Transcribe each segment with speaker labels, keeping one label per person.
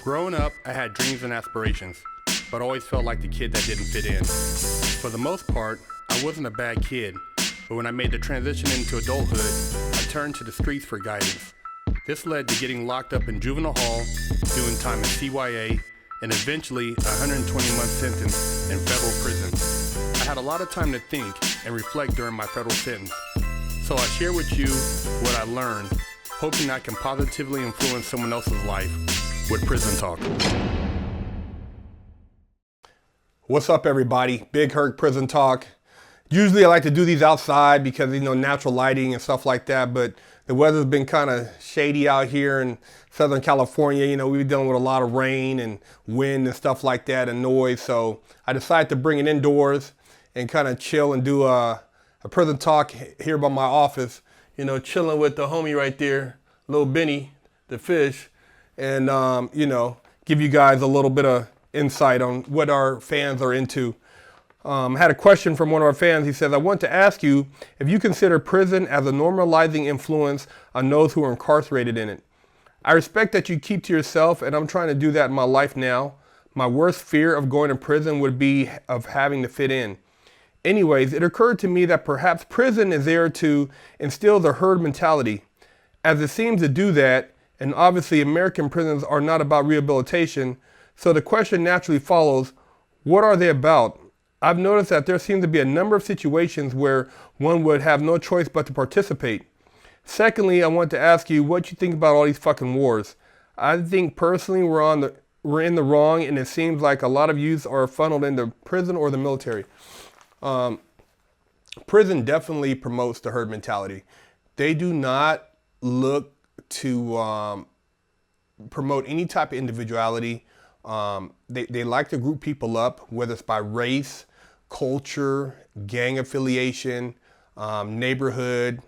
Speaker 1: Growing up, I had dreams and aspirations, but always felt like the kid that didn't fit in. For the most part, I wasn't a bad kid, but when I made the transition into adulthood, I turned to the streets for guidance. This led to getting locked up in juvenile hall, doing time in CYA, and eventually a 120-month sentence in federal prison. I had a lot of time to think and reflect during my federal sentence, so I share with you what I learned, hoping I can positively influence someone else's life with Prison Talk.
Speaker 2: What's up, everybody? Big Herc Prison Talk. Usually I like to do these outside because, natural lighting and stuff like that, but the weather's been kind of shady out here in Southern California. We've been dealing with a lot of rain and wind and stuff like that and noise, so I decided to bring it indoors and kind of chill and do a prison talk here by my office, chilling with the homie right there, little Benny, the fish, and, give you guys a little bit of insight on what our fans are into. I had a question from one of our fans. He says, I want to ask you if you consider prison as a normalizing influence on those who are incarcerated in it. I respect that you keep to yourself, and I'm trying to do that in my life now. My worst fear of going to prison would be of having to fit in. Anyways, it occurred to me that perhaps prison is there to instill the herd mentality, as it seems to do that, and obviously American prisons are not about rehabilitation, so the question naturally follows, what are they about? I've noticed that there seems to be a number of situations where one would have no choice but to participate. Secondly, I want to ask you what you think about all these fucking wars. I think personally we're in the wrong, and it seems like a lot of youth are funneled into prison or the military. Prison definitely promotes the herd mentality. They do not look to promote any type of individuality. They like to group people up, whether it's by race, culture, gang affiliation, neighborhood,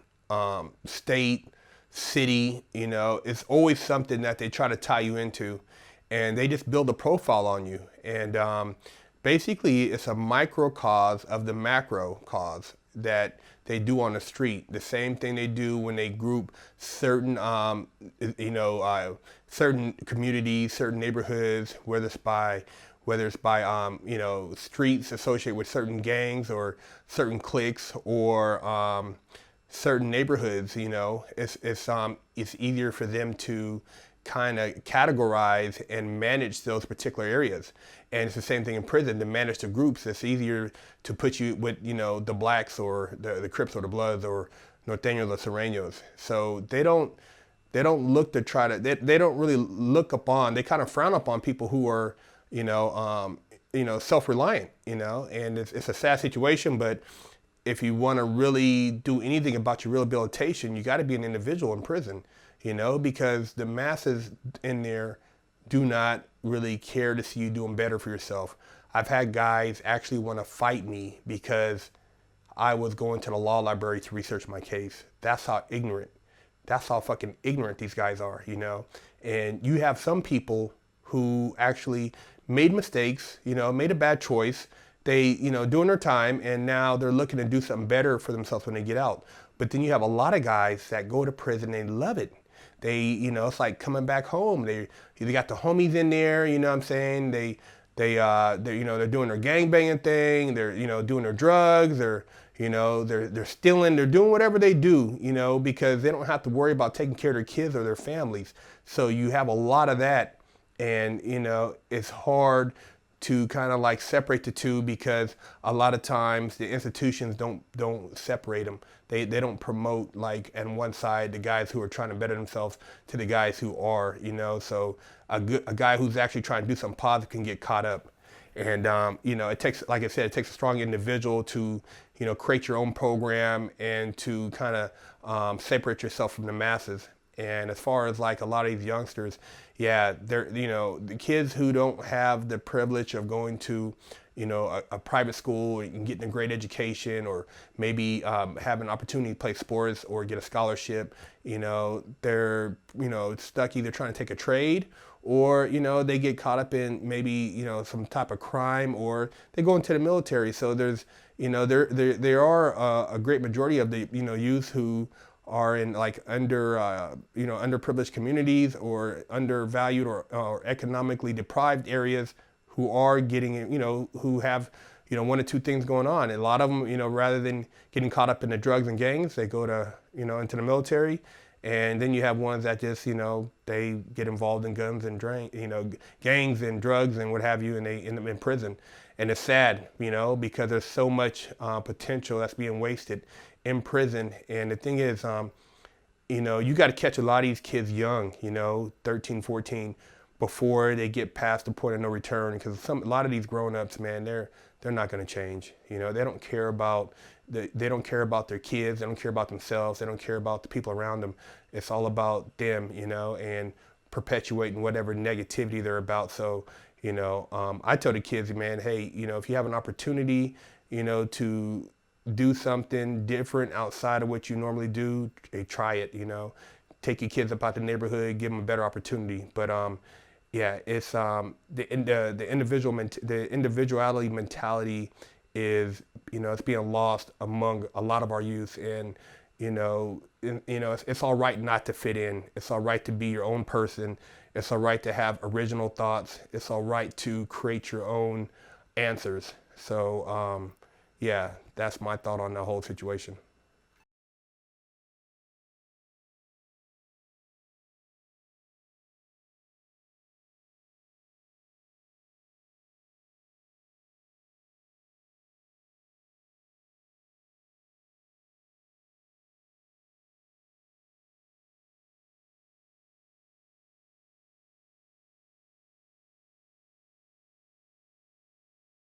Speaker 2: state, city. It's always something that they try to tie you into, and they just build a profile on you. And basically, it's a microcosm of the macro cause that they do on the street. The same thing they do when they group certain, certain communities, certain neighborhoods, whether it's by streets associated with certain gangs or certain cliques or certain neighborhoods. It's easier for them to kind of categorize and manage those particular areas. And it's the same thing in prison. To manage the groups, it's easier to put you with, the blacks or the Crips or the Bloods or Norteños or Sureños. So they don't look to try to, they don't really look upon, they kind of frown upon people who are, self-reliant, and it's a sad situation, but if you want to really do anything about your rehabilitation, you got to be an individual in prison, because the masses in there do not really care to see you doing better for yourself. I've had guys actually want to fight me because I was going to the law library to research my case. That's how fucking ignorant these guys are, And you have some people who actually made mistakes, made a bad choice. They, doing their time, and now they're looking to do something better for themselves when they get out. But then you have a lot of guys that go to prison and they love it. They, it's like coming back home. They got the homies in there, what I'm saying? They're doing their gangbanging thing. They're, doing their drugs. They're stealing. They're doing whatever they do, because they don't have to worry about taking care of their kids or their families. So you have a lot of that, and it's hard to kind of like separate the two because a lot of times the institutions don't separate them. They don't promote like on one side the guys who are trying to better themselves to the guys who are, so a guy who's actually trying to do something positive can get caught up. And it takes, like I said, it takes a strong individual to create your own program and to kind of separate yourself from the masses. And as far as like a lot of these youngsters, yeah, they're, the kids who don't have the privilege of going to, a private school and getting a great education, or maybe have an opportunity to play sports or get a scholarship, they're, stuck either trying to take a trade or, they get caught up in maybe, some type of crime, or they go into the military. So there's, there are a great majority of the, youth who are in like underprivileged communities or undervalued or economically deprived areas who are getting, who have, one or two things going on. And a lot of them, rather than getting caught up in the drugs and gangs, they go to, into the military. And then you have ones that just, they get involved in guns and gangs and drugs and what have you, and they end up in prison. And it's sad, because there's so much potential that's being wasted in prison. And the thing is, you got to catch a lot of these kids young, 13, 14, before they get past the point of no return. Because a lot of these grown-ups, man, they're not going to change. They don't care about they don't care about their kids. They don't care about themselves. They don't care about the people around them. It's all about them, and perpetuating whatever negativity they're about. So, I tell the kids, man, hey, if you have an opportunity, to do something different outside of what you normally do, hey, try it. Take your kids up out the neighborhood, give them a better opportunity. But yeah, it's the individuality mentality is, it's being lost among a lot of our youth. And it's all right not to fit in. It's all right to be your own person. It's all right to have original thoughts. It's all right to create your own answers. So yeah, that's my thought on the whole situation.